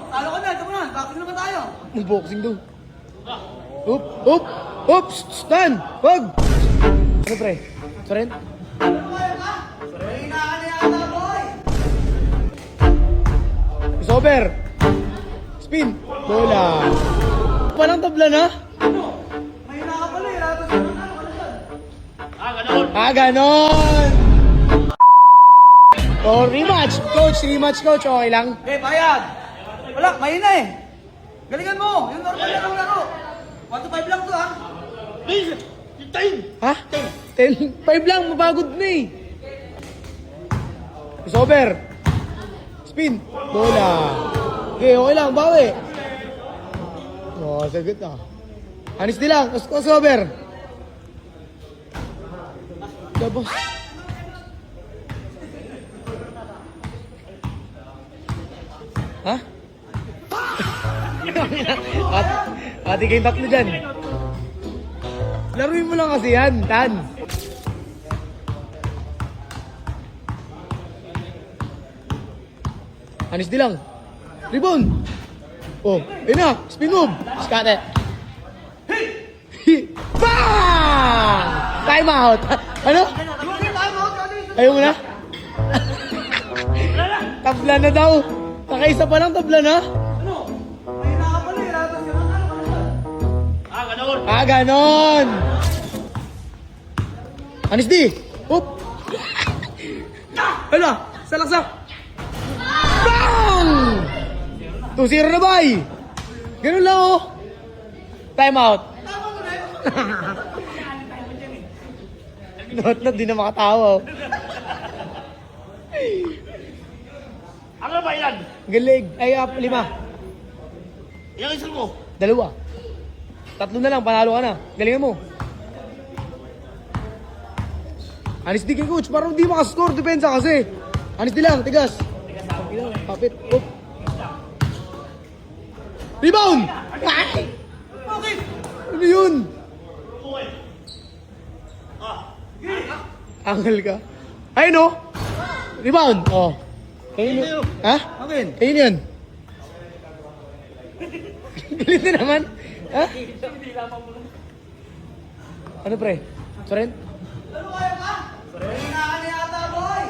Talo ka na, ito mo na. Boxing naman tayo. Boxing daw. Up! Stand! Wag! Ano pre? Sorry? Ano kaya ka? Mahina ka na yata, boy. It's over! Spin! Bola! Palang tabla na? Mahina ka pala eh. Ratos ka na. Ano ka na? Ganon! Oh, rematch! Rematch coach. Okay lang? Eh, bayad. Wala, mahina eh. Galingan mo. Yung normal na laro. 1 to 5 lang to, ha? Please! Time! Ha? 10? 5 lang, mapagod na eh. It's over. Spin. Bola. Okay, okay lang, bawi. Oh, sagot na. Anis din lang, it's over. Labas. Ha? Ati kayong tatlo dyan. Laruin mo lang kasi yan, Tan. Anis di lang. Rebound. Oh, yun na. Spin move. Skate. Bang! Time out. Ano? Ayaw mo na? Tabla na daw. Nakaisa pa lang, tabla na. Ano? Mahina ka pala eh. Ratos ka na. Ano ka na? Ganon. Anis di. Oop. Hala, salaksak. Bang! 2-0 na bay. Ganun lang oh. Time out. Not di na makatawa oh. Ano ba yan? Galig. Ay, 5. Yung isang mo? 2. 3 na lang, panalo ka na. Galingan mo. Anis di kay coach, parang di makascore, depensa kasi. Anis di lang, tigas. Kapit, up. Rebound! Ay! Okay. Ano yun? Angal ka. Ay no? Rebound! Oh. Kayo yun. Ha? Akin. Kayo yun. Galit na naman. Ha? Ano pre? Sorry? Ano kaya ka? Mahina ka na yata, boy.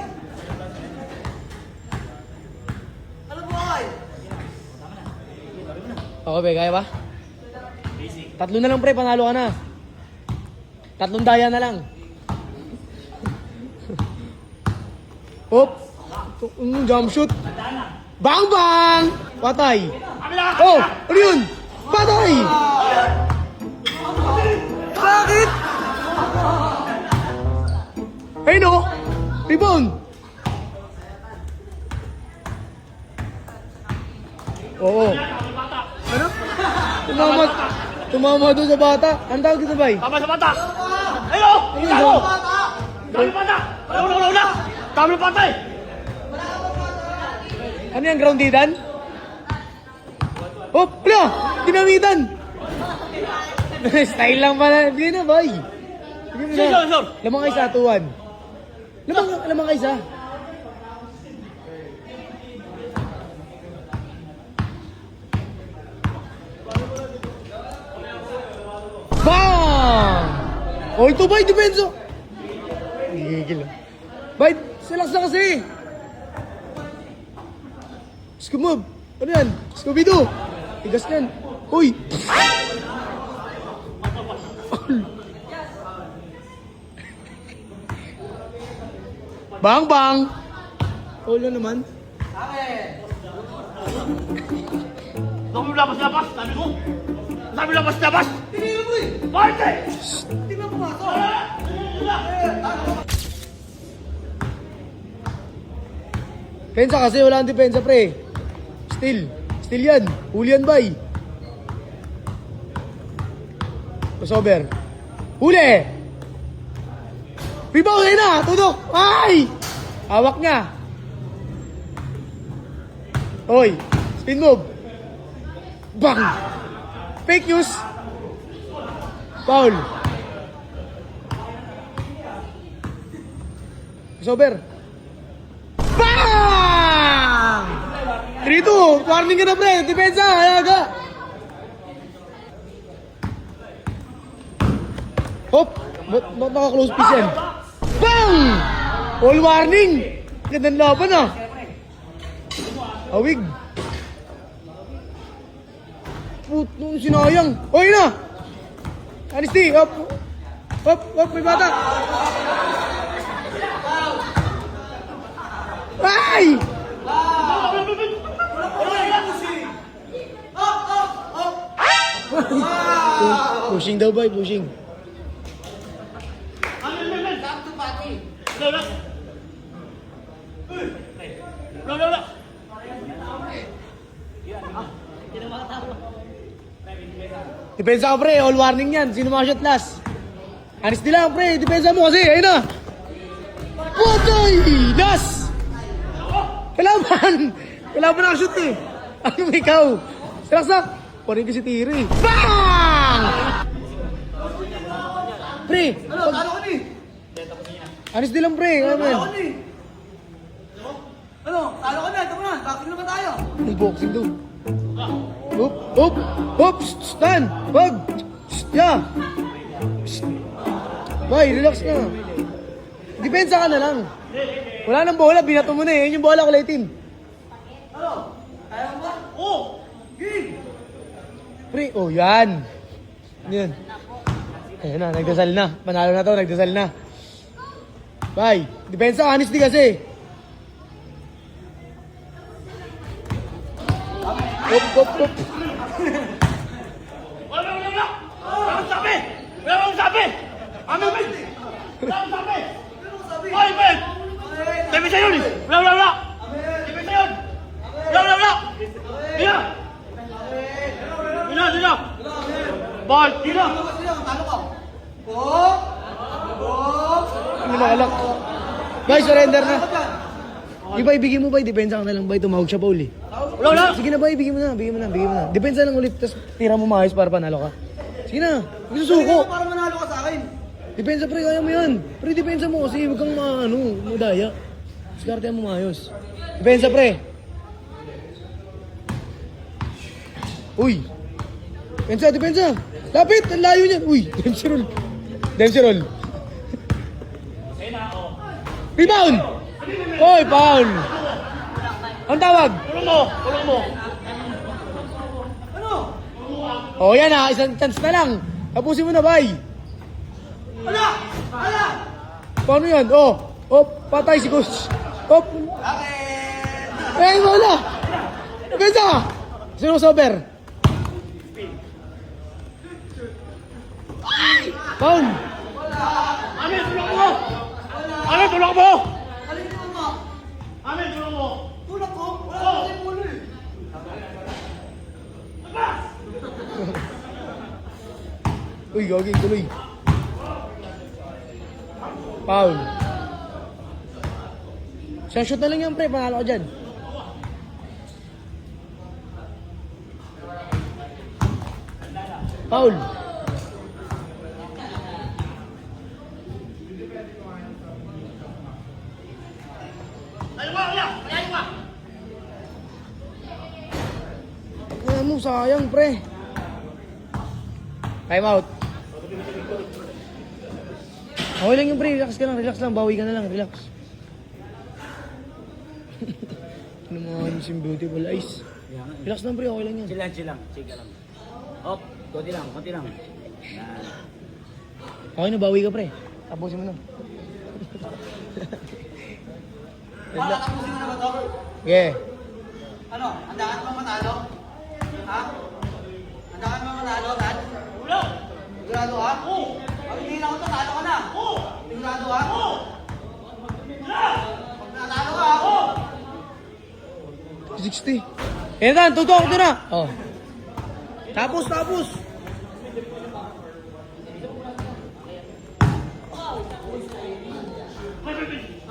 Ano boy? Okay, be, kaya ba? 3 na lang pre, panalo ka na. 3 daya na lang. Hop! Jump shoot! Bang bang! Patay! Oh! Ano yun? Patay! Bakit? Hey no! Rebound! Oo. Ano? Tumama doon sa bata. Ang tawag dito ba? Tama sa bata! Ayun! Ayun, Ayun! daw. Tama sa bata! Una! Tama sa bata eh! Ano yung groundidan? Oh, wala! Dinamitan! Style lang pala. Hindi na, bay. Sige mo na. Sure. Lamang kayo sa atuan. Lamang kayo sa. Bang! Oh, ito bay, depenso. Gigil lang. Bay, silaks na kasi. Scoob! Ano yan? Scooby-Doo! Tigas yan. Uy! Bang bang! All na naman. Sabi mo labas! Sabi ko! Sabi labas! Tingnan mo eh. Parte! Tingnan mo nga. Pensa kasi wala ang depensa pre. Still yan. Huli yan bay. Crossover. Huli! Rebound na! Tudok! Ay! Hawak niya. Oy! Spin move. Bang! Fake news. Foul. Crossover. Bang! 3-2. Warning ka na, pre. Depensa, ayaga. Hop. Ba't naka-close piece yan? Bang! All warning. Gandang laban ah. Awig. Put, nung sinayang. O, yun na. Honesty, hop. Hop, hop, may bata. Ay! Pushing daw ba? Pushing. Wala. Depensa ka, pre. All warning yan. Sino makashot last? Honesty lang, pre. Depensa mo kasi. Ayun na. Patay! Last! Kalaban! Kalaban nakashoot eh. Ano ikaw? Salaksak! Parin ka si Tiri. Bang! Pre! Ano, talo ko ni. Honesty lang, pre. Talo Amen. ko ni. Ano, talo ko na. Ito mo na. Bakit naman tayo? Ang boxing daw. Hop! Hop! Hop! Stand! Wag! Yeah! Bay, relax na. Depensa ka na lang. Wala nang bola, binato mo na eh. Yun yung bola ko, team. Ano? Kaya mo ba? Oo! Game! Pre, oh yan. Yan. Ayan na, nagdasal na. Panalo na to, nagdasal na. Bay, depensa, honesty kasi. Hop, hop, hop. Wala! Wala akong sabi! Wala akong sabi! Ano, Ben? Wala akong sabi! Hoy, Ben! Depensa yun! Wala! Depensa yun! Wala! Di na! Ball! Di na! Talo ka. Oh! Oh! Hindi makalak. Bay, surrender na. Bay, bigyan mo, bay. Depensa ka na lang, bay. Tumawag siya pa uli. Wala! Sige na, bay. Bigyan mo na. Depensa lang ulit, tapos tira mo maayos para panalo ka. Sige na. Isusuko. Para manalo ka sa akin. Depensa, pre. Kaya mo yan. Pre, depensa mo kasi huwag kang madaya. Diskartehan mo maayos. Depensa, pre. Uy. Depensa. Lapit. Ang layo niyan. Uy. Dempsey roll. Rebound. Oy, foul. Ang tawag? Tulong mo! Ano? Oh, yan ha. Isang chance na lang. Tapusin mo na, bay. Wala! Paano yan? Oh, patay si coach. Akin! Wala. Depensa. Sino sober? Foul. Amin, tulong mo! Amin, tulong mo! Alin mo mo? Amin, tulong mo! Tulak ko? Wala ko sa pulo eh. Uy, gagi, tuloy. Foul. Isang shoot na lang yan, pre. Panalo ka dyan. Foul. Kaya mo, sayang, pre. Time out. Okay lang yung pre, relax lang, bawi ka na lang, relax. Ano mga yung beautiful eyes. Relax lang pre, okay lang yan. Chill lang. Hop, konti lang. Yan. Okay na, bawi ka pre. Tapusin mo na. Makatapusin mo na ba ito? Yeah. Ano? Handaan mo matalo? Ha? Handaan mo matalo, Dad? Wala! Sigurado ka? Oo! Pag hindi na ako to, talo ka na? Oo! Sigurado ka? Oo! Pag natalo ka, ako! 60. Yan na, tutok ko na. Oh. Tapos.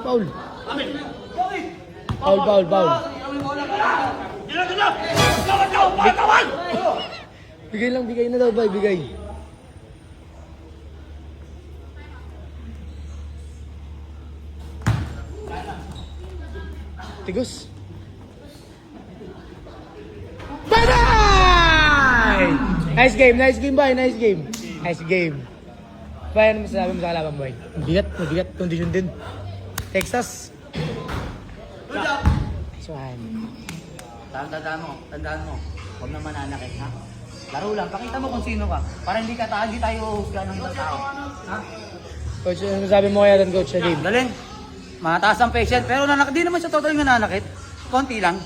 Foul. Amin! Bakit? Foul. Ang bola ka. Di na! Tawan! Bigay na daw ba, bigay. Tigos. Nice game, boy. Nice game. Nice game. Boy, ano masasabi mo sa kalaban, boy? Mabigat. Condition din. Texas. Good job. Nice one. Tandaan mo. Huwag na mananakit, ha? Laro lang, pakita mo kung sino ka. Para hindi tayo uhusgan ng ibang tao. Ha? Coach, ano masasabi mo kaya doon, coach, sa game? Galing. Mataas ang patient, pero di naman siya totally nananakit. Konti lang.